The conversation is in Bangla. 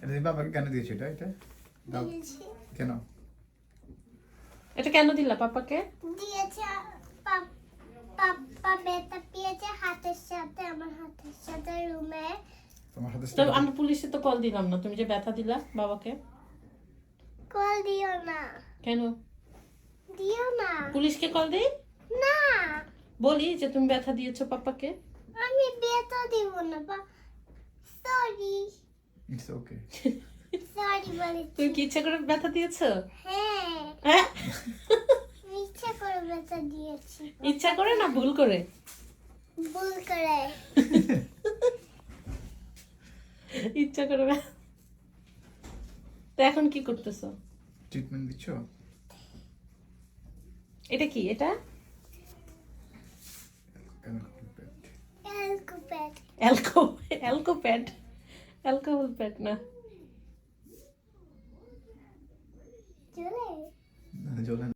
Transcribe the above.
এটা তুমি বাবাকে কেন দিয়েছো এটা দাও কেন এটা কেন দিলা পাপাকে? দিয়েছে পাপা ব্যথা পেয়েছে হাতের সাথে, আমার হাতের সাথে রুমে। তোমার হাতে তো আমি পুলিশে তো কল দিলাম না, তুমি যে ব্যথা দিলা বাবাকে। কল দিও না, কেন? দিও না, পুলিশকে কল দিই? না বলি যে তুমি ব্যথা দিয়েছো পাপাকে। আমি ব্যথা দিব না। সরি ইটস ওকে সরি বলে। তুমি কি ইচ্ছা করে ব্যথা দিয়েছো? হ্যাঁ হ্যাঁ, ইচ্ছা করে ব্যথা দিয়েছি। ইচ্ছা করে না ভুল করে? ভুল করে। ইচ্ছা করে তো এখন কি করতেছো? ট্রিটমেন্ট দিচ্ছো? এটা কি? এটা অ্যালকোপ্যাড। অ্যালকোপ্যাড। অ্যালকোহল প্যাড না। চলে জ্বলে